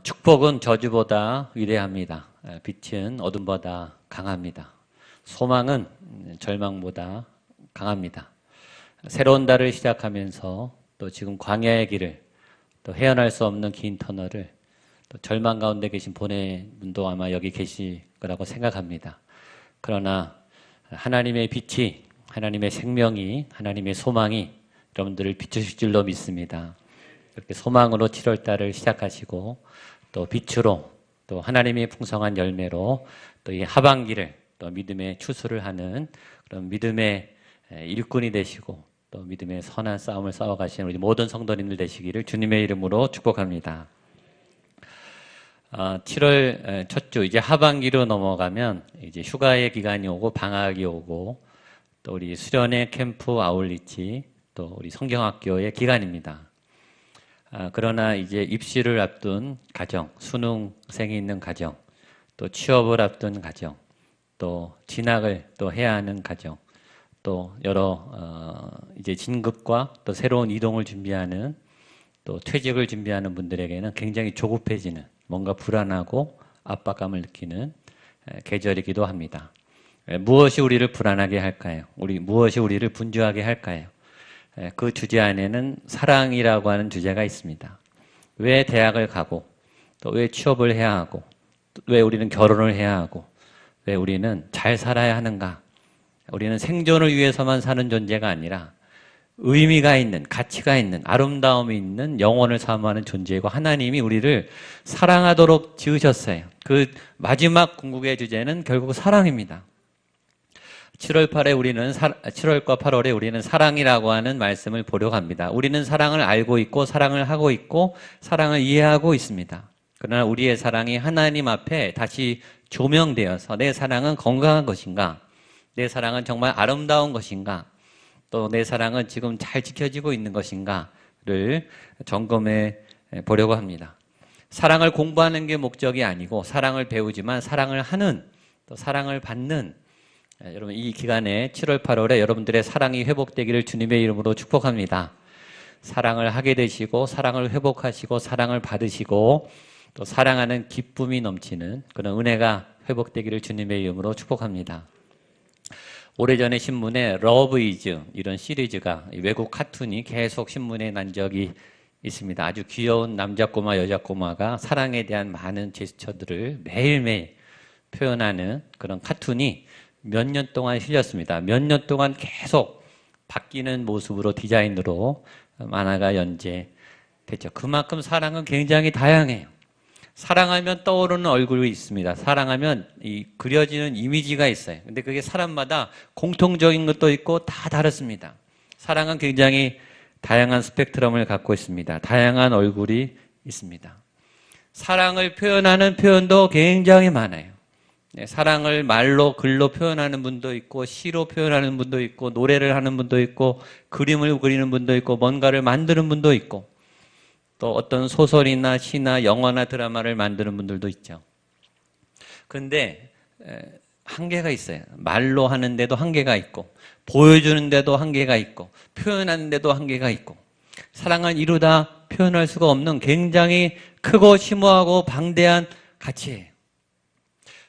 축복은 저주보다 위대합니다. 빛은 어둠보다 강합니다. 소망은 절망보다 강합니다. 새로운 달을 시작하면서 또 지금 광야의 길을 또 헤어날 수 없는 긴 터널을 또 절망 가운데 계신 보낸 분도 아마 여기 계실 거라고 생각합니다. 그러나 하나님의 빛이, 하나님의 생명이, 하나님의 소망이 여러분들을 비추실 줄로 믿습니다. 그렇게 소망으로 7월달을 시작하시고 또 빛으로 또 하나님의 풍성한 열매로 또 이 하반기를 또 믿음의 추수를 하는 그런 믿음의 일꾼이 되시고 또 믿음의 선한 싸움을 싸워가시는 우리 모든 성도님들 되시기를 주님의 이름으로 축복합니다. 7월 첫 주 이제 하반기로 넘어가면 이제 휴가의 기간이 오고 방학이 오고 또 우리 수련회 캠프 아울리치 또 우리 성경학교의 기간입니다. 그러나 이제 입시를 앞둔 가정, 수능생이 있는 가정, 또 취업을 앞둔 가정, 또 진학을 또 해야 하는 가정, 또 여러 이제 진급과 또 새로운 이동을 준비하는 또 퇴직을 준비하는 분들에게는 굉장히 조급해지는 뭔가 불안하고 압박감을 느끼는 계절이기도 합니다. 무엇이 우리를 불안하게 할까요? 무엇이 우리를 분주하게 할까요? 그 주제 안에는 사랑이라고 하는 주제가 있습니다. 왜 대학을 가고 또 왜 취업을 해야 하고 왜 우리는 결혼을 해야 하고 왜 우리는 잘 살아야 하는가? 우리는 생존을 위해서만 사는 존재가 아니라 의미가 있는, 가치가 있는, 아름다움이 있는 영혼을 사모하는 존재이고 하나님이 우리를 사랑하도록 지으셨어요. 그 마지막 궁극의 주제는 결국 사랑입니다. 7월과 8월에 우리는 사랑이라고 하는 말씀을 보려고 합니다. 우리는 사랑을 알고 있고 사랑을 하고 있고 사랑을 이해하고 있습니다. 그러나 우리의 사랑이 하나님 앞에 다시 조명되어서 내 사랑은 건강한 것인가? 내 사랑은 정말 아름다운 것인가? 또 내 사랑은 지금 잘 지켜지고 있는 것인가를 점검해 보려고 합니다. 사랑을 공부하는 게 목적이 아니고 사랑을 배우지만 사랑을 하는 또 사랑을 받는 여러분 이 기간에 7월 8월에 여러분들의 사랑이 회복되기를 주님의 이름으로 축복합니다. 사랑을 하게 되시고 사랑을 회복하시고 사랑을 받으시고 또 사랑하는 기쁨이 넘치는 그런 은혜가 회복되기를 주님의 이름으로 축복합니다. 오래전에 신문에 러브 이즈 이런 시리즈가 외국 카툰이 계속 신문에 난 적이 있습니다. 아주 귀여운 남자 꼬마 여자 꼬마가 사랑에 대한 많은 제스처들을 매일매일 표현하는 그런 카툰이 몇 년 동안 실렸습니다. 몇 년 동안 계속 바뀌는 모습으로 디자인으로 만화가 연재됐죠. 그만큼 사랑은 굉장히 다양해요. 사랑하면 떠오르는 얼굴이 있습니다. 사랑하면 그려지는 이미지가 있어요. 근데 그게 사람마다 공통적인 것도 있고 다 다릅니다. 사랑은 굉장히 다양한 스펙트럼을 갖고 있습니다. 다양한 얼굴이 있습니다. 사랑을 표현하는 표현도 굉장히 많아요. 사랑을 말로 글로 표현하는 분도 있고 시로 표현하는 분도 있고 노래를 하는 분도 있고 그림을 그리는 분도 있고 뭔가를 만드는 분도 있고 또 어떤 소설이나 시나 영화나 드라마를 만드는 분들도 있죠. 그런데 한계가 있어요. 말로 하는데도 한계가 있고 보여주는데도 한계가 있고 표현하는데도 한계가 있고 사랑은 이루다 표현할 수가 없는 굉장히 크고 심오하고 방대한 가치예요.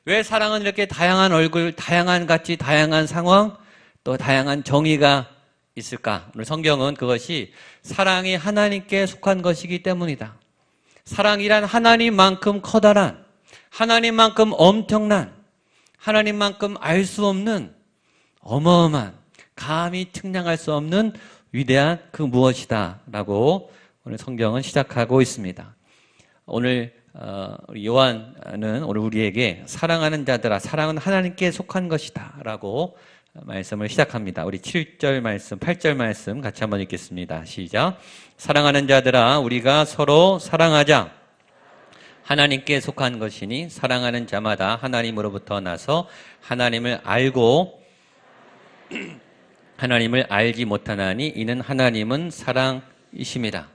왜 사랑은 이렇게 다양한 얼굴, 다양한 가치, 다양한 상황, 또 다양한 정의가 있을까? 오늘 성경은 그것이 사랑이 하나님께 속한 것이기 때문이다. 사랑이란 하나님만큼 커다란, 하나님만큼 엄청난, 하나님만큼 알 수 없는 어마어마한, 감히 측량할 수 없는 위대한 그 무엇이다 라고 오늘 성경은 시작하고 있습니다. 오늘 요한은 오늘 우리에게 사랑하는 자들아 사랑은 하나님께 속한 것이다 라고 말씀을 시작합니다. 우리 7절 말씀, 8절 말씀 같이 한번 읽겠습니다. 시작. 사랑하는 자들아 우리가 서로 사랑하자. 하나님께 속한 것이니 사랑하는 자마다 하나님으로부터 나서 하나님을 알고 하나님을 알지 못하나니 이는 하나님은 사랑이심이라.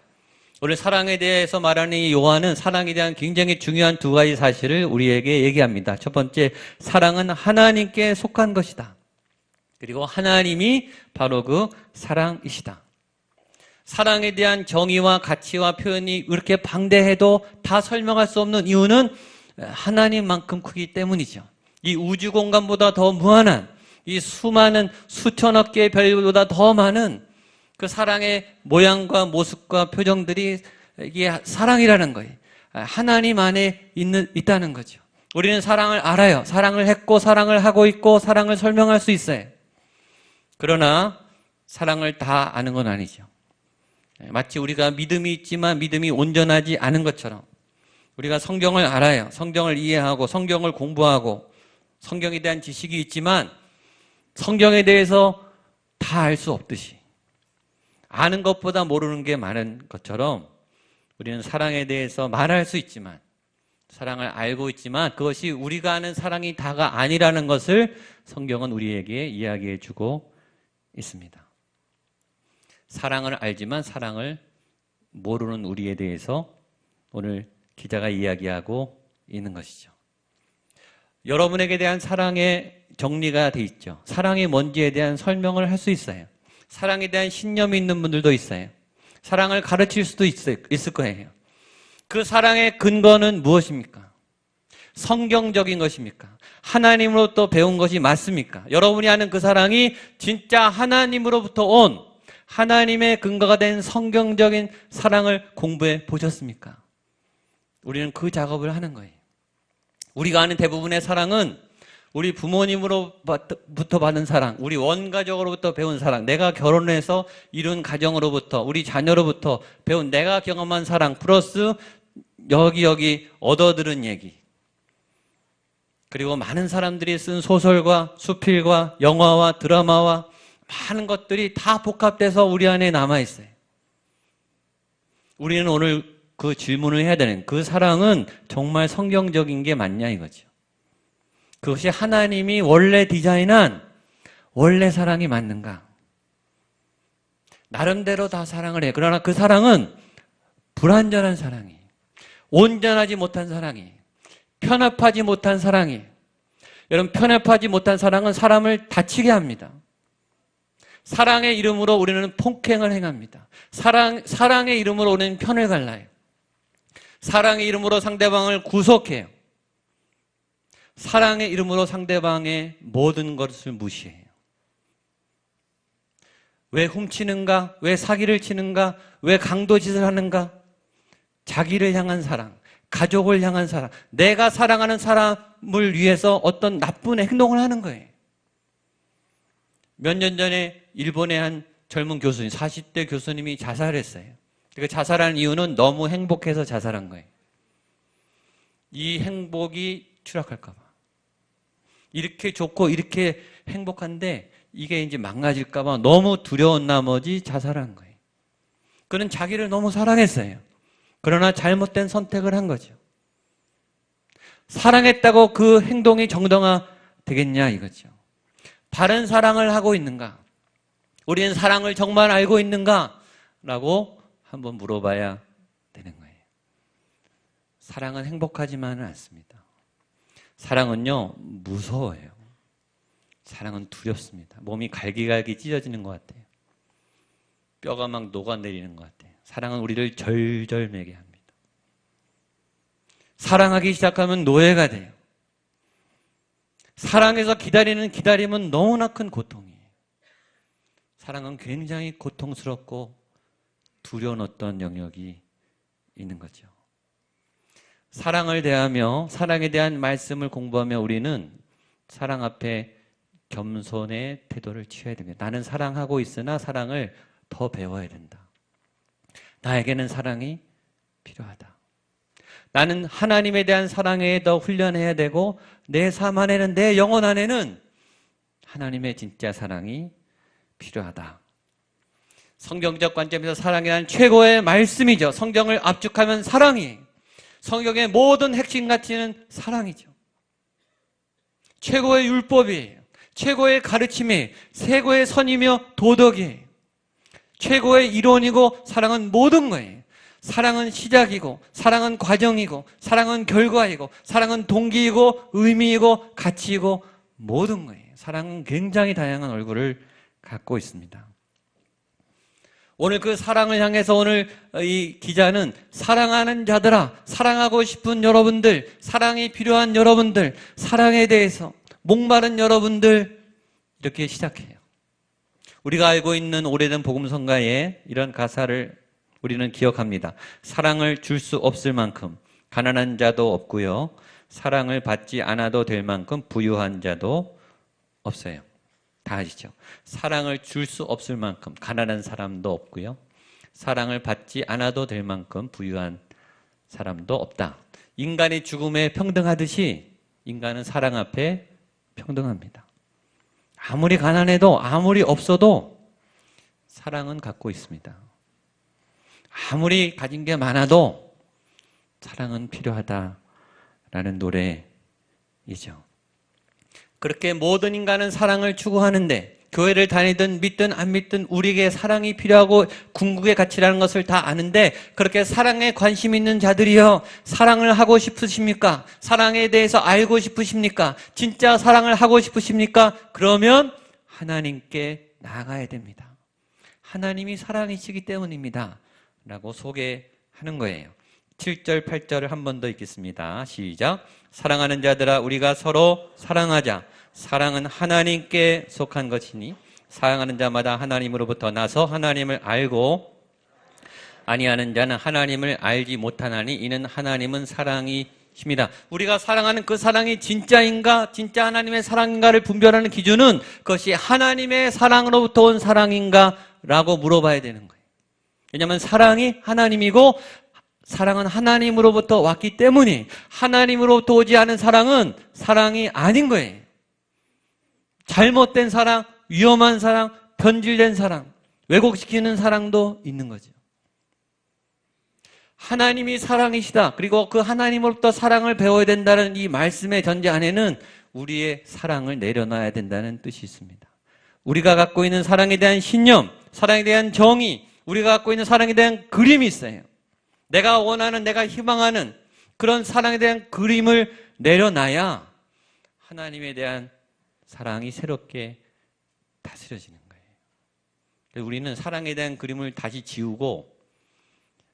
오늘 사랑에 대해서 말하는 이 요한은 사랑에 대한 굉장히 중요한 두 가지 사실을 우리에게 얘기합니다. 첫 번째, 사랑은 하나님께 속한 것이다. 그리고 하나님이 바로 그 사랑이시다. 사랑에 대한 정의와 가치와 표현이 이렇게 방대해도 다 설명할 수 없는 이유는 하나님만큼 크기 때문이죠. 이 우주 공간보다 더 무한한, 이 수많은 수천억 개의 별보다 더 많은 그 사랑의 모양과 모습과 표정들이 이게 사랑이라는 거예요. 하나님 안에 있다는 거죠. 우리는 사랑을 알아요. 사랑을 했고 사랑을 하고 있고 사랑을 설명할 수 있어요. 그러나 사랑을 다 아는 건 아니죠. 마치 우리가 믿음이 있지만 믿음이 온전하지 않은 것처럼 우리가 성경을 알아요. 성경을 이해하고 성경을 공부하고 성경에 대한 지식이 있지만 성경에 대해서 다 알 수 없듯이 아는 것보다 모르는 게 많은 것처럼 우리는 사랑에 대해서 말할 수 있지만 사랑을 알고 있지만 그것이 우리가 아는 사랑이 다가 아니라는 것을 성경은 우리에게 이야기해 주고 있습니다. 사랑을 알지만 사랑을 모르는 우리에 대해서 오늘 기자가 이야기하고 있는 것이죠. 여러분에게 대한 사랑의 정리가 돼 있죠. 사랑이 뭔지에 대한 설명을 할 수 있어요. 사랑에 대한 신념이 있는 분들도 있어요. 사랑을 가르칠 수도 있을 거예요. 그 사랑의 근거는 무엇입니까? 성경적인 것입니까? 하나님으로부터 배운 것이 맞습니까? 여러분이 아는 그 사랑이 진짜 하나님으로부터 온 하나님의 근거가 된 성경적인 사랑을 공부해 보셨습니까? 우리는 그 작업을 하는 거예요. 우리가 아는 대부분의 사랑은 우리 부모님으로부터 받은 사랑, 우리 원가족으로부터 배운 사랑, 내가 결혼해서 이룬 가정으로부터, 우리 자녀로부터 배운 내가 경험한 사랑, 플러스 여기 얻어들은 얘기. 그리고 많은 사람들이 쓴 소설과 수필과 영화와 드라마와 많은 것들이 다 복합돼서 우리 안에 남아있어요. 우리는 오늘 그 질문을 해야 되는, 그 사랑은 정말 성경적인 게 맞냐 이거죠. 그것이 하나님이 원래 디자인한 원래 사랑이 맞는가? 나름대로 다 사랑을 해. 그러나 그 사랑은 불완전한 사랑이, 온전하지 못한 사랑이, 편협하지 못한 사랑이. 여러분, 편협하지 못한 사랑은 사람을 다치게 합니다. 사랑의 이름으로 우리는 폭행을 행합니다. 사랑의 이름으로 우리는 편을 갈라요. 사랑의 이름으로 상대방을 구속해요. 사랑의 이름으로 상대방의 모든 것을 무시해요. 왜 훔치는가? 왜 사기를 치는가? 왜 강도짓을 하는가? 자기를 향한 사랑, 가족을 향한 사랑, 내가 사랑하는 사람을 위해서 어떤 나쁜 행동을 하는 거예요. 몇 년 전에 일본의 한 젊은 교수님, 40대 교수님이 자살했어요. 그 자살한 이유는 너무 행복해서 자살한 거예요. 이 행복이 추락할까 봐. 이렇게 좋고 이렇게 행복한데 이게 이제 망가질까 봐 너무 두려운 나머지 자살한 거예요. 그는 자기를 너무 사랑했어요. 그러나 잘못된 선택을 한 거죠. 사랑했다고 그 행동이 정당화 되겠냐 이거죠. 바른 사랑을 하고 있는가? 우리는 사랑을 정말 알고 있는가? 라고 한번 물어봐야 되는 거예요. 사랑은 행복하지만은 않습니다. 사랑은요, 무서워요. 사랑은 두렵습니다. 몸이 갈기갈기 찢어지는 것 같아요. 뼈가 막 녹아내리는 것 같아요. 사랑은 우리를 절절매게 합니다. 사랑하기 시작하면 노예가 돼요. 사랑해서 기다리는 기다림은 너무나 큰 고통이에요. 사랑은 굉장히 고통스럽고 두려운 어떤 영역이 있는 거죠. 사랑을 대하며 사랑에 대한 말씀을 공부하며 우리는 사랑 앞에 겸손의 태도를 취해야 됩니다. 나는 사랑하고 있으나 사랑을 더 배워야 된다. 나에게는 사랑이 필요하다. 나는 하나님에 대한 사랑에 더 훈련해야 되고 내 삶 안에는, 내 영혼 안에는 하나님의 진짜 사랑이 필요하다. 성경적 관점에서 사랑이란 최고의 말씀이죠. 성경을 압축하면 사랑이에요. 성경의 모든 핵심 가치는 사랑이죠. 최고의 율법이에요. 최고의 가르침이에요. 최고의 선이며 도덕이에요. 최고의 이론이고 사랑은 모든 거예요. 사랑은 시작이고 사랑은 과정이고 사랑은 결과이고 사랑은 동기이고 의미이고 가치이고 모든 거예요. 사랑은 굉장히 다양한 얼굴을 갖고 있습니다. 오늘 그 사랑을 향해서 오늘 이 기자는 사랑하는 자들아, 사랑하고 싶은 여러분들, 사랑이 필요한 여러분들, 사랑에 대해서 목마른 여러분들, 이렇게 시작해요. 우리가 알고 있는 오래된 복음성가에 이런 가사를 우리는 기억합니다. 사랑을 줄 수 없을 만큼 가난한 자도 없고요, 사랑을 받지 않아도 될 만큼 부유한 자도 없어요. 다 아시죠? 사랑을 줄 수 없을 만큼 가난한 사람도 없고요, 사랑을 받지 않아도 될 만큼 부유한 사람도 없다. 인간이 죽음에 평등하듯이 인간은 사랑 앞에 평등합니다. 아무리 가난해도 아무리 없어도 사랑은 갖고 있습니다. 아무리 가진 게 많아도 사랑은 필요하다라는 노래이죠. 그렇게 모든 인간은 사랑을 추구하는데, 교회를 다니든 믿든 안 믿든 우리에게 사랑이 필요하고 궁극의 가치라는 것을 다 아는데, 그렇게 사랑에 관심 있는 자들이요, 사랑을 하고 싶으십니까? 사랑에 대해서 알고 싶으십니까? 진짜 사랑을 하고 싶으십니까? 그러면 하나님께 나아가야 됩니다. 하나님이 사랑이시기 때문입니다 라고 소개하는 거예요. 7절 8절을 한 번 더 읽겠습니다. 시작. 사랑하는 자들아, 우리가 서로 사랑하자. 사랑은 하나님께 속한 것이니 사랑하는 자마다 하나님으로부터 나서 하나님을 알고 아니하는 자는 하나님을 알지 못하나니 이는 하나님은 사랑이십니다. 우리가 사랑하는 그 사랑이 진짜인가, 진짜 하나님의 사랑인가를 분별하는 기준은 그것이 하나님의 사랑으로부터 온 사랑인가 라고 물어봐야 되는 거예요. 왜냐하면 사랑이 하나님이고 사랑은 하나님으로부터 왔기 때문에, 하나님으로부터 오지 않은 사랑은 사랑이 아닌 거예요. 잘못된 사랑, 위험한 사랑, 변질된 사랑, 왜곡시키는 사랑도 있는 거죠. 하나님이 사랑이시다, 그리고 그 하나님으로부터 사랑을 배워야 된다는 이 말씀의 전제 안에는 우리의 사랑을 내려놔야 된다는 뜻이 있습니다. 우리가 갖고 있는 사랑에 대한 신념, 사랑에 대한 정의, 우리가 갖고 있는 사랑에 대한 그림이 있어요. 내가 원하는, 내가 희망하는 그런 사랑에 대한 그림을 내려놔야 하나님에 대한 사랑이 새롭게 다스려지는 거예요. 우리는 사랑에 대한 그림을 다시 지우고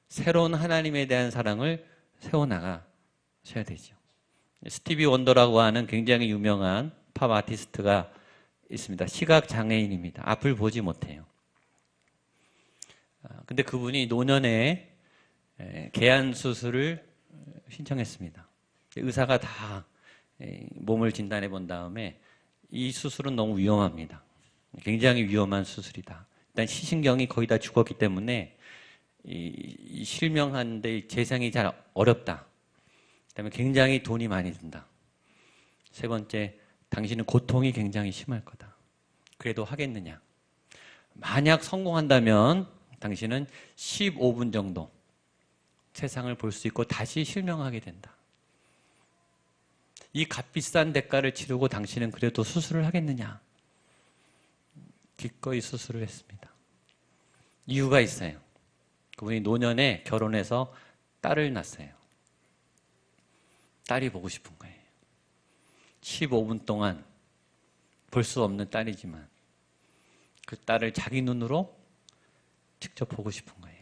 새로운 하나님에 대한 사랑을 세워나가셔야 되죠. 스티비 원더라고 하는 굉장히 유명한 팝 아티스트가 있습니다. 시각장애인입니다. 앞을 보지 못해요. 근데 그분이 노년에 개안 수술을 신청했습니다. 의사가 다 몸을 진단해 본 다음에 이 수술은 너무 위험합니다. 굉장히 위험한 수술이다. 일단 시신경이 거의 다 죽었기 때문에 이 실명하는데 재생이 잘 어렵다. 그다음에 굉장히 돈이 많이 든다. 세 번째, 당신은 고통이 굉장히 심할 거다. 그래도 하겠느냐? 만약 성공한다면 당신은 15분 정도 세상을 볼 수 있고 다시 실명하게 된다. 이 값비싼 대가를 치르고 당신은 그래도 수술을 하겠느냐? 기꺼이 수술을 했습니다. 이유가 있어요. 그분이 노년에 결혼해서 딸을 낳았어요. 딸이 보고 싶은 거예요. 15분 동안 볼 수 없는 딸이지만 그 딸을 자기 눈으로 직접 보고 싶은 거예요.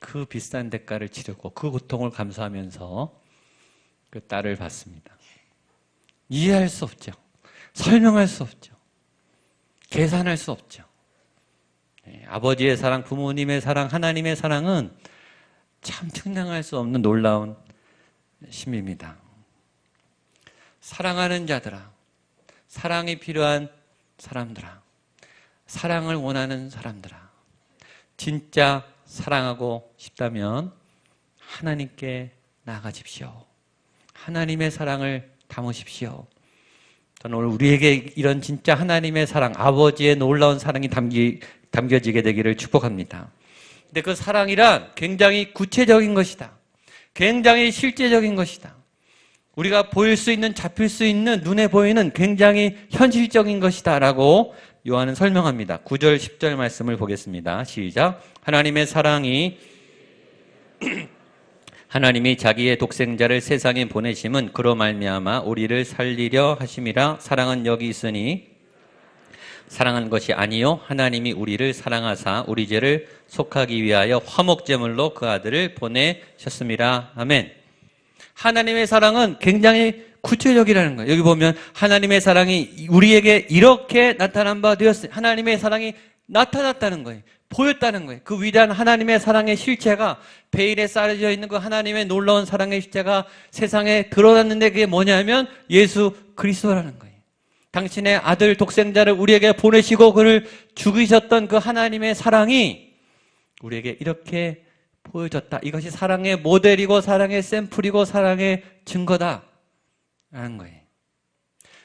그 비싼 대가를 치르고 그 고통을 감수하면서 그 딸을 봤습니다. 이해할 수 없죠. 설명할 수 없죠. 계산할 수 없죠. 아버지의 사랑, 부모님의 사랑, 하나님의 사랑은 참 측량할 수 없는 놀라운 심입니다. 사랑하는 자들아, 사랑이 필요한 사람들아, 사랑을 원하는 사람들아, 진짜 사랑하고 싶다면 하나님께 나아가십시오. 하나님의 사랑을 담으십시오. 저는 오늘 우리에게 이런 진짜 하나님의 사랑, 아버지의 놀라운 사랑이 담겨지게 되기를 축복합니다. 근데 그 사랑이란 굉장히 구체적인 것이다. 굉장히 실제적인 것이다. 우리가 보일 수 있는, 잡힐 수 있는, 눈에 보이는 굉장히 현실적인 것이다 라고 요한은 설명합니다. 9절 10절 말씀을 보겠습니다. 시작. 하나님의 사랑이 하나님이 자기의 독생자를 세상에 보내심은 그로 말미암아 우리를 살리려 하심이라. 사랑은 여기 있으니 사랑한 것이 아니요 하나님이 우리를 사랑하사 우리 죄를 속하기 위하여 화목제물로 그 아들을 보내셨습니다. 아멘. 하나님의 사랑은 굉장히 구체적이라는 거예요. 여기 보면 하나님의 사랑이 우리에게 이렇게 나타난 바 되었어요. 하나님의 사랑이 나타났다는 거예요. 보였다는 거예요. 그 위대한 하나님의 사랑의 실체가 베일에 쌓여져 있는 그 하나님의 놀라운 사랑의 실체가 세상에 드러났는데 그게 뭐냐면 예수 그리스도라는 거예요. 당신의 아들 독생자를 우리에게 보내시고 그를 죽이셨던 그 하나님의 사랑이 우리에게 이렇게 보여졌다. 이것이 사랑의 모델이고 사랑의 샘플이고 사랑의 증거다 라는 거예요.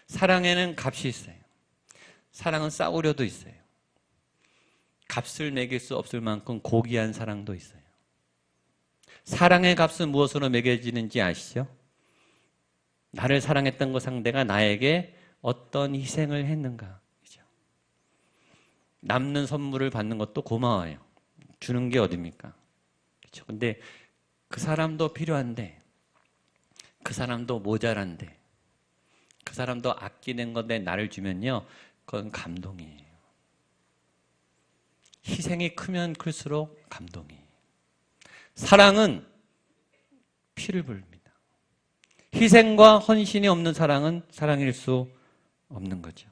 사랑에는 값이 있어요. 사랑은 싸구려도 있어요. 값을 매길 수 없을 만큼 고귀한 사랑도 있어요. 사랑의 값은 무엇으로 매겨지는지 아시죠? 나를 사랑했던 그 상대가 나에게 어떤 희생을 했는가. 그죠? 남는 선물을 받는 것도 고마워요. 주는 게 어딥니까? 그렇죠? 근데 그 사람도 필요한데, 그 사람도 모자란데, 그 사람도 아끼는 건데 나를 주면요, 그건 감동이에요. 희생이 크면 클수록 감동이에요. 사랑은 피를 부릅니다. 희생과 헌신이 없는 사랑은 사랑일 수 없는 거죠.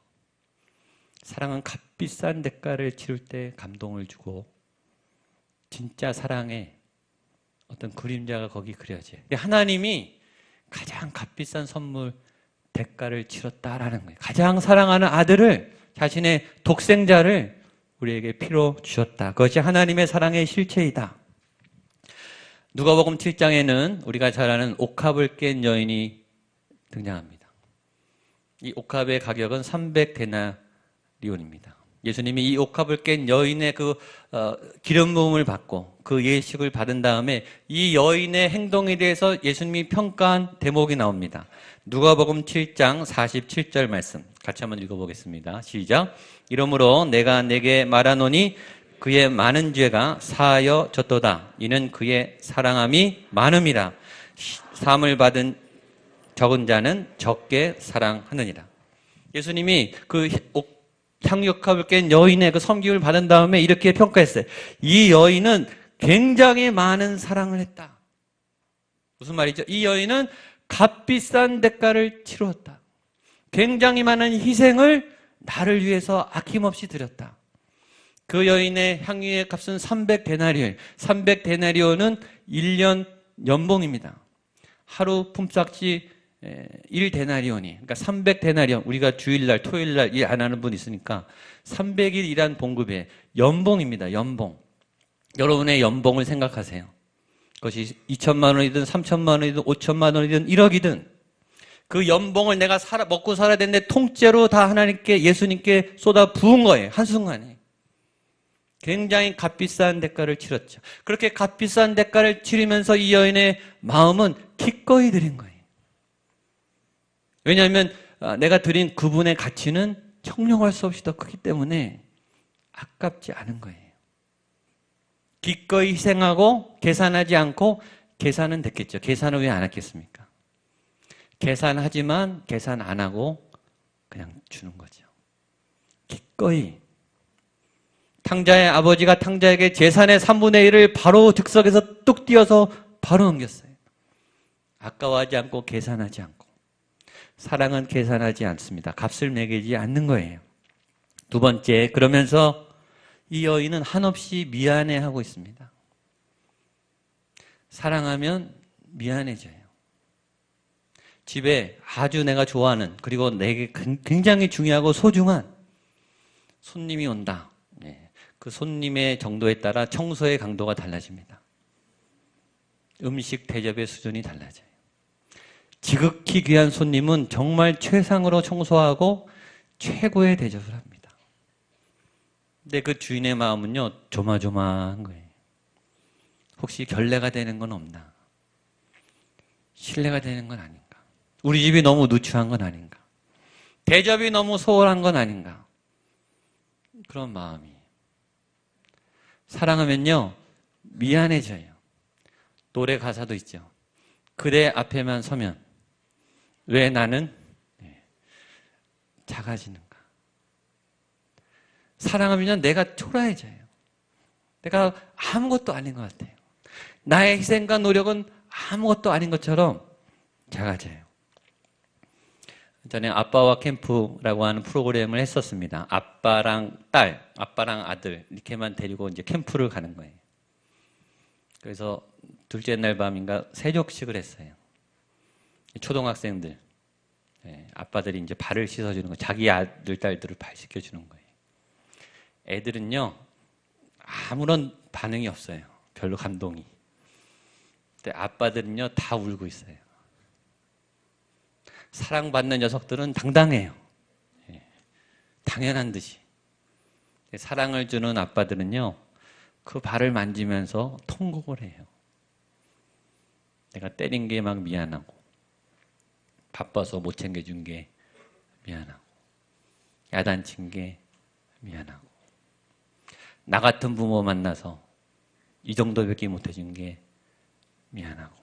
사랑은 값비싼 대가를 치를 때 감동을 주고 진짜 사랑의 어떤 그림자가 거기 그려져요. 하나님이 가장 값비싼 선물, 대가를 치렀다라는 거예요. 가장 사랑하는 아들을, 자신의 독생자를 우리에게 피로 주셨다. 그것이 하나님의 사랑의 실체이다. 누가복음 7장에는 우리가 잘 아는 옥합을 깬 여인이 등장합니다. 이 옥합의 가격은 300데나리온입니다. 예수님이 이 옥합을 깬 여인의 그 기름 부음을 받고 그 예식을 받은 다음에 이 여인의 행동에 대해서 예수님이 평가한 대목이 나옵니다. 누가복음 7장 47절 말씀 같이 한번 읽어보겠습니다. 시작. 이러므로 내가 내게 말하노니 그의 많은 죄가 사하여졌도다. 이는 그의 사랑함이 많음이라. 사함을 받은 적은 자는 적게 사랑하느니라. 예수님이 그 향유컵을 깬 여인의 그 섬김을 받은 다음에 이렇게 평가했어요. 이 여인은 굉장히 많은 사랑을 했다. 무슨 말이죠? 이 여인은 값비싼 대가를 치루었다. 굉장히 많은 희생을 나를 위해서 아낌없이 드렸다. 그 여인의 향유의 값은 300데나리온. 300데나리온은 1년 연봉입니다. 하루 품삯이 1데나리온이, 그러니까 300데나리온. 우리가 주일날, 토요일날 일 안 하는 분 있으니까 300일 일한 봉급의 연봉입니다. 연봉. 여러분의 연봉을 생각하세요. 그것이 2천만 원이든 3천만 원이든 5천만 원이든 1억이든 그 연봉을 내가 먹고 살아야 되는데 통째로 다 하나님께, 예수님께 쏟아 부은 거예요. 한순간에. 굉장히 값비싼 대가를 치렀죠. 그렇게 값비싼 대가를 치르면서 이 여인의 마음은 기꺼이 드린 거예요. 왜냐하면 내가 드린 그분의 가치는 형용할 수 없이 더 크기 때문에 아깝지 않은 거예요. 기꺼이 희생하고 계산하지 않고, 계산은 됐겠죠. 계산을 왜 안 했겠습니까? 계산하지만 계산 안 하고 그냥 주는 거죠. 기꺼이. 탕자의 아버지가 탕자에게 재산의 3분의 1을 바로 즉석에서 뚝 띄어서 바로 넘겼어요. 아까워하지 않고 계산하지 않고. 사랑은 계산하지 않습니다. 값을 매기지 않는 거예요. 두 번째, 그러면서 이 여인은 한없이 미안해하고 있습니다. 사랑하면 미안해져요. 집에 아주 내가 좋아하는, 그리고 내게 굉장히 중요하고 소중한 손님이 온다. 그 손님의 정도에 따라 청소의 강도가 달라집니다. 음식 대접의 수준이 달라져요. 지극히 귀한 손님은 정말 최상으로 청소하고 최고의 대접을 합니다. 근데 그 주인의 마음은요, 조마조마한 거예요. 혹시 결례가 되는 건 없나? 신뢰가 되는 건 아닌가? 우리 집이 너무 누추한 건 아닌가? 대접이 너무 소홀한 건 아닌가? 그런 마음이. 사랑하면요, 미안해져요. 노래 가사도 있죠. 그대 앞에만 서면 왜 나는 작아지는가? 사랑하면 내가 초라해져요. 내가 아무것도 아닌 것 같아요. 나의 희생과 노력은 아무것도 아닌 것처럼 작아져요. 전에 아빠와 캠프라고 하는 프로그램을 했었습니다. 아빠랑 딸, 아빠랑 아들 이렇게만 데리고 이제 캠프를 가는 거예요. 그래서 둘째 날 밤인가 세족식을 했어요. 초등학생들, 아빠들이 이제 발을 씻어주는 거예요. 자기 아들, 딸들을 발 씻겨주는 거예요. 애들은요, 아무런 반응이 없어요. 별로 감동이. 근데 아빠들은요, 다 울고 있어요. 사랑받는 녀석들은 당당해요. 당연한 듯이. 사랑을 주는 아빠들은요, 그 발을 만지면서 통곡을 해요. 내가 때린 게 막 미안하고, 바빠서 못 챙겨준 게 미안하고, 야단친 게 미안하고, 나 같은 부모 만나서 이 정도밖에 못 해준 게 미안하고.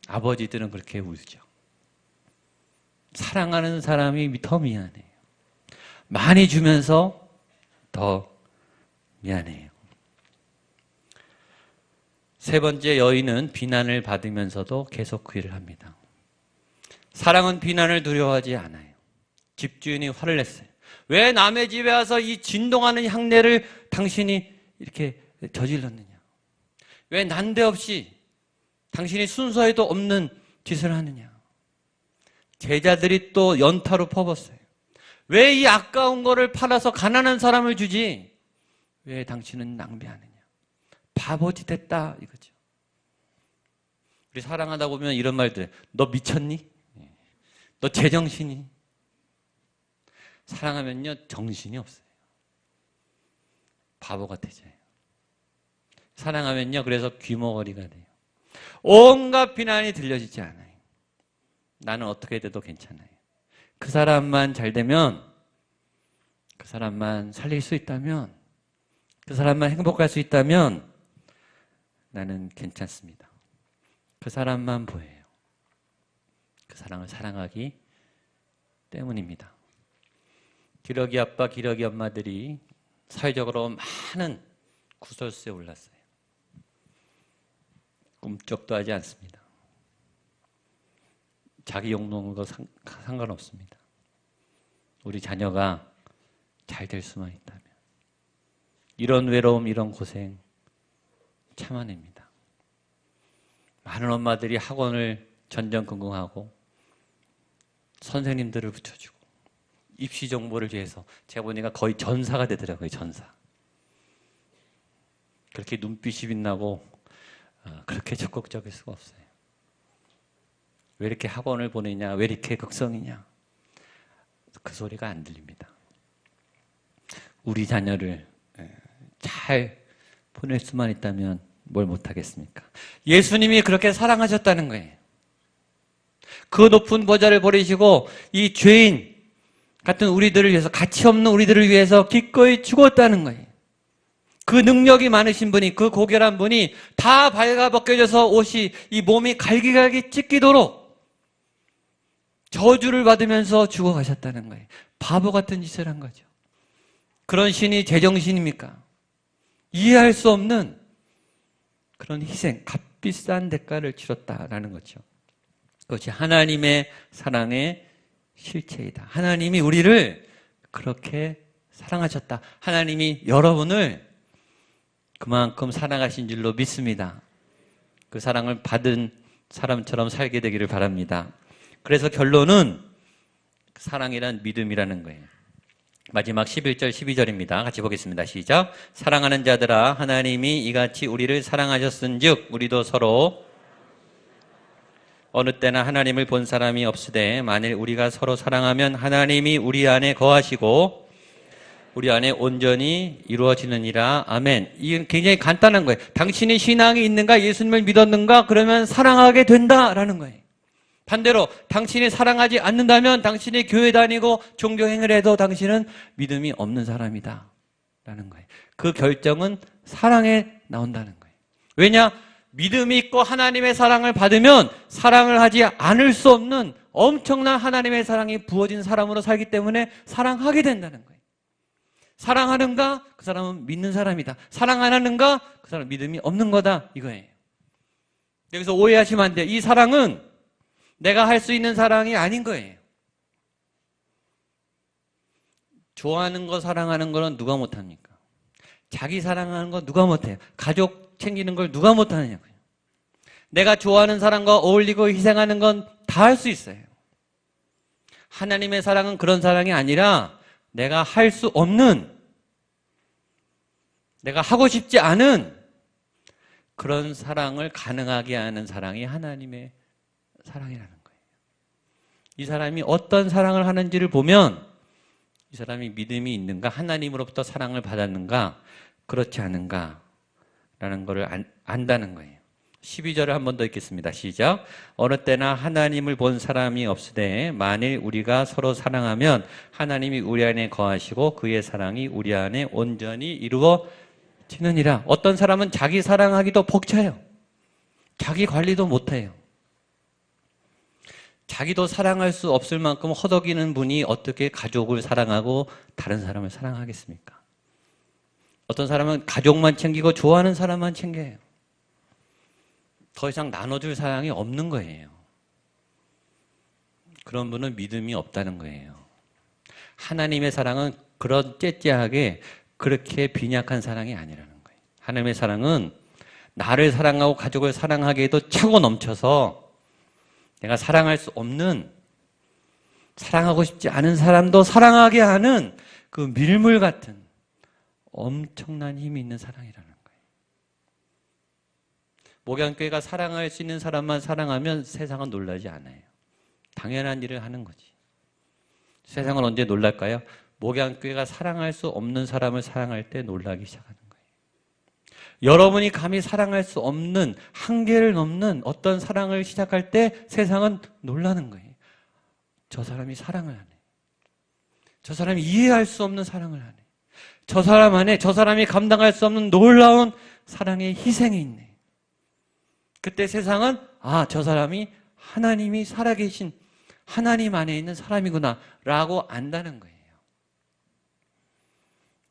아버지들은 그렇게 울죠. 사랑하는 사람이 더 미안해요. 많이 주면서 더 미안해요. 세 번째, 여인은 비난을 받으면서도 계속 그 일을 합니다. 사랑은 비난을 두려워하지 않아요. 집주인이 화를 냈어요. 왜 남의 집에 와서 이 진동하는 향내를 당신이 이렇게 저질렀느냐? 왜 난데없이 당신이 순서에도 없는 짓을 하느냐? 제자들이 또 연타로 퍼붓어요. 왜 이 아까운 거를 팔아서 가난한 사람을 주지? 왜 당신은 낭비하느냐? 바보짓 했다 이거죠. 우리 사랑하다 보면 이런 말들, 너 미쳤니? 너 제정신이? 사랑하면요 정신이 없어요. 바보 같아져요. 사랑하면요 그래서 귀머거리가 돼요. 온갖 비난이 들려지지 않아요. 나는 어떻게 돼도 괜찮아요. 그 사람만 잘 되면, 그 사람만 살릴 수 있다면, 그 사람만 행복할 수 있다면 나는 괜찮습니다. 그 사람만 보여요. 그 사랑을 사랑하기 때문입니다. 기러기 아빠, 기러기 엄마들이 사회적으로 많은 구설수에 올랐어요. 꿈쩍도 하지 않습니다. 자기 욕먹는 거 상관없습니다. 우리 자녀가 잘 될 수만 있다면. 이런 외로움, 이런 고생 참아냅니다. 많은 엄마들이 학원을 전전긍긍하고 선생님들을 붙여주고 입시 정보를 위해서 제가 보니까 거의 전사가 되더라고요. 전사. 그렇게 눈빛이 빛나고 그렇게 적극적일 수가 없어요. 왜 이렇게 학원을 보내냐? 왜 이렇게 극성이냐? 그 소리가 안 들립니다. 우리 자녀를 잘 보낼 수만 있다면 뭘 못하겠습니까? 예수님이 그렇게 사랑하셨다는 거예요. 그 높은 보좌를 버리시고 이 죄인 같은 우리들을 위해서, 가치 없는 우리들을 위해서 기꺼이 죽었다는 거예요. 그 능력이 많으신 분이, 그 고결한 분이 다 발가벗겨져서 옷이, 이 몸이 갈기갈기 찢기도록 저주를 받으면서 죽어가셨다는 거예요. 바보 같은 짓을 한 거죠. 그런 신이 제정신입니까? 이해할 수 없는 그런 희생, 값비싼 대가를 치렀다라는 거죠. 그것이 하나님의 사랑의 실체이다. 하나님이 우리를 그렇게 사랑하셨다. 하나님이 여러분을 그만큼 사랑하신 줄로 믿습니다. 그 사랑을 받은 사람처럼 살게 되기를 바랍니다. 그래서 결론은 사랑이란 믿음이라는 거예요. 마지막 11절 12절입니다. 같이 보겠습니다. 시작. 사랑하는 자들아, 하나님이 이같이 우리를 사랑하셨은즉 우리도 서로 어느 때나 하나님을 본 사람이 없으되 만일 우리가 서로 사랑하면 하나님이 우리 안에 거하시고 우리 안에 온전히 이루어지느니라. 아멘. 이건 굉장히 간단한 거예요. 당신이 신앙이 있는가, 예수님을 믿었는가, 그러면 사랑하게 된다라는 거예요. 반대로 당신이 사랑하지 않는다면 당신이 교회 다니고 종교 행위를 해도 당신은 믿음이 없는 사람이다 라는 거예요. 그 결정은 사랑에 나온다는 거예요. 왜냐? 믿음이 있고 하나님의 사랑을 받으면 사랑을 하지 않을 수 없는 엄청난 하나님의 사랑이 부어진 사람으로 살기 때문에 사랑하게 된다는 거예요. 사랑하는가? 그 사람은 믿는 사람이다. 사랑 안 하는가? 그 사람은 믿음이 없는 거다. 이거예요. 여기서 오해하시면 안 돼요. 이 사랑은 내가 할 수 있는 사랑이 아닌 거예요. 좋아하는 거, 사랑하는 거는 누가 못합니까? 자기 사랑하는 거 누가 못해요? 가족 챙기는 걸 누가 못하느냐고요. 내가 좋아하는 사람과 어울리고 희생하는 건 다 할 수 있어요. 하나님의 사랑은 그런 사랑이 아니라 내가 할 수 없는, 내가 하고 싶지 않은 그런 사랑을 가능하게 하는 사랑이 하나님의 사랑이라는 거예요. 이 사람이 어떤 사랑을 하는지를 보면 이 사람이 믿음이 있는가, 하나님으로부터 사랑을 받았는가, 그렇지 않은가 라는 것을 안다는 거예요. 12절을 한 번 더 읽겠습니다. 시작. 어느 때나 하나님을 본 사람이 없으되 만일 우리가 서로 사랑하면 하나님이 우리 안에 거하시고 그의 사랑이 우리 안에 온전히 이루어지느니라. 어떤 사람은 자기 사랑하기도 벅차요. 자기 관리도 못해요. 자기도 사랑할 수 없을 만큼 허덕이는 분이 어떻게 가족을 사랑하고 다른 사람을 사랑하겠습니까? 어떤 사람은 가족만 챙기고 좋아하는 사람만 챙겨요. 더 이상 나눠줄 사랑이 없는 거예요. 그런 분은 믿음이 없다는 거예요. 하나님의 사랑은 그런 째째하게 그렇게 빈약한 사랑이 아니라는 거예요. 하나님의 사랑은 나를 사랑하고 가족을 사랑하기에도 차고 넘쳐서 내가 사랑할 수 없는, 사랑하고 싶지 않은 사람도 사랑하게 하는 그 밀물 같은 엄청난 힘이 있는 사랑이라는 거예요. 목양교회가 사랑할 수 있는 사람만 사랑하면 세상은 놀라지 않아요. 당연한 일을 하는 거지. 세상은 언제 놀랄까요? 목양교회가 사랑할 수 없는 사람을 사랑할 때 놀라기 시작하는 거예요. 여러분이 감히 사랑할 수 없는, 한계를 넘는 어떤 사랑을 시작할 때 세상은 놀라는 거예요. 저 사람이 사랑을 하네. 저 사람이 이해할 수 없는 사랑을 하네. 저 사람 안에 저 사람이 감당할 수 없는 놀라운 사랑의 희생이 있네. 그때 세상은 저 사람이 하나님이 살아계신 하나님 안에 있는 사람이구나 라고 안다는 거예요.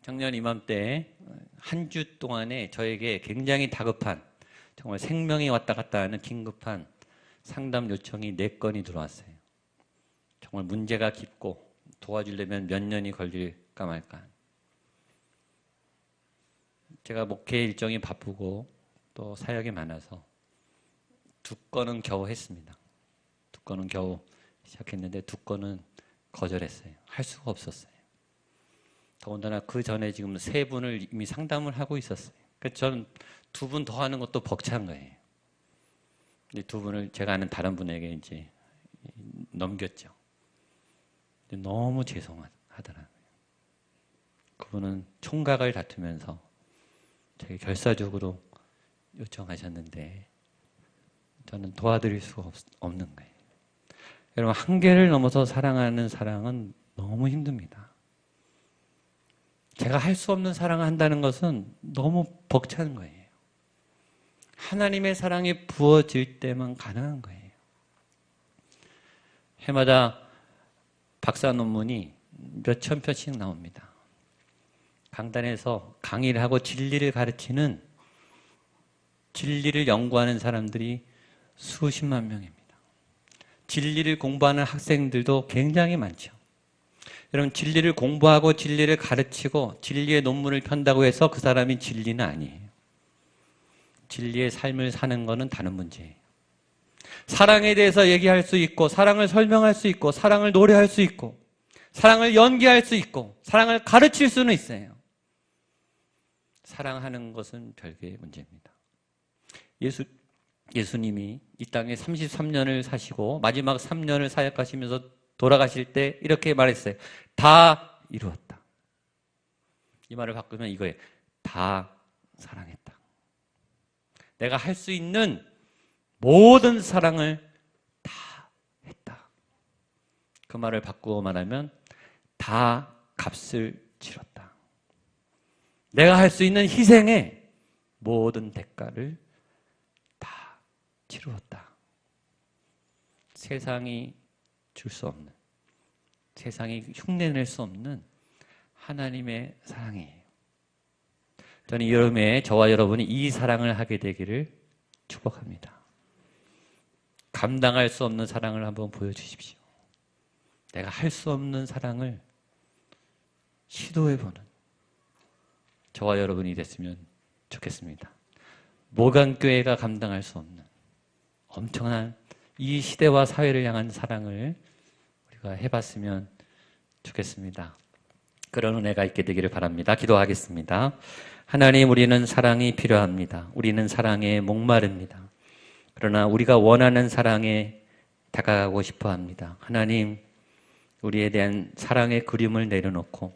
작년 이맘때 한 주 동안에 저에게 굉장히 다급한, 정말 생명이 왔다 갔다 하는 긴급한 상담 요청이 4건이 들어왔어요. 정말 문제가 깊고 도와주려면 몇 년이 걸릴까 말까. 제가 목회 일정이 바쁘고 또 사역이 많아서 2건은 겨우 했습니다. 2건은 겨우 시작했는데 2건은 거절했어요. 할 수가 없었어요. 더군다나 그 전에 지금 3분을 이미 상담을 하고 있었어요. 그래서 저는 2분 더 하는 것도 벅찬 거예요. 근데 2분을 제가 아는 다른 분에게 이제 넘겼죠. 근데 너무 죄송하더라고요. 그분은 총각을 다투면서 되게 결사적으로 요청하셨는데 저는 도와드릴 수가 없는 거예요. 여러분, 한계를 넘어서 사랑하는 사랑은 너무 힘듭니다. 제가 할 수 없는 사랑을 한다는 것은 너무 벅찬 거예요. 하나님의 사랑이 부어질 때만 가능한 거예요. 해마다 박사 논문이 몇천 편씩 나옵니다. 강단에서 강의를 하고 진리를 가르치는, 진리를 연구하는 사람들이 수십만 명입니다. 진리를 공부하는 학생들도 굉장히 많죠. 여러분, 진리를 공부하고 진리를 가르치고 진리의 논문을 편다고 해서 그 사람이 진리는 아니에요. 진리의 삶을 사는 것은 다른 문제예요. 사랑에 대해서 얘기할 수 있고, 사랑을 설명할 수 있고, 사랑을 노래할 수 있고, 사랑을 연기할 수 있고, 사랑을 가르칠 수는 있어요. 사랑하는 것은 별개의 문제입니다. 예수님이 이 땅에 33년을 사시고 마지막 3년을 사역하시면서 돌아가실 때 이렇게 말했어요. 다 이루었다. 이 말을 바꾸면 이거예요. 다 사랑했다. 내가 할 수 있는 모든 사랑을 다 했다. 그 말을 바꾸어 말하면 다 값을 치렀다. 내가 할 수 있는 희생의 모든 대가를 다 치루었다. 세상이 줄 수 없는, 세상이 흉내낼 수 없는 하나님의 사랑이에요. 저는 여름에 저와 여러분이 이 사랑을 하게 되기를 축복합니다. 감당할 수 없는 사랑을 한번 보여주십시오. 내가 할 수 없는 사랑을 시도해보는 저와 여러분이 됐으면 좋겠습니다. 모강교회가 감당할 수 없는 엄청난 이 시대와 사회를 향한 사랑을 우리가 해봤으면 좋겠습니다. 그런 은혜가 있게 되기를 바랍니다. 기도하겠습니다. 하나님, 우리는 사랑이 필요합니다. 우리는 사랑에 목마릅니다. 그러나 우리가 원하는 사랑에 다가가고 싶어 합니다. 하나님, 우리에 대한 사랑의 그림을 내려놓고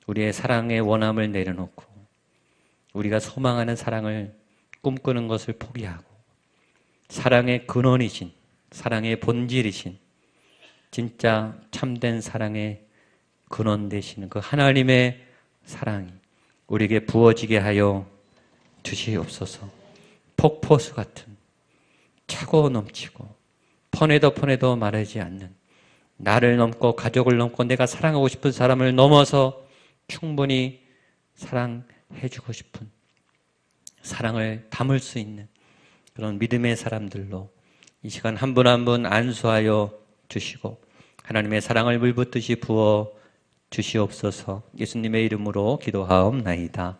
우리의 사랑의 원함을 내려놓고 우리가 소망하는 사랑을 꿈꾸는 것을 포기하고 사랑의 근원이신, 사랑의 본질이신 진짜 참된 사랑의 근원 되시는 그 하나님의 사랑이 우리에게 부어지게 하여 주시옵소서. 폭포수 같은 차고 넘치고 퍼내도 마르지 않는, 나를 넘고 가족을 넘고 내가 사랑하고 싶은 사람을 넘어서 충분히 사랑해주고 싶은, 사랑을 담을 수 있는 그런 믿음의 사람들로 이 시간 한 분 한 분 안수하여 주시고 하나님의 사랑을 물붓듯이 부어 주시옵소서. 예수님의 이름으로 기도하옵나이다.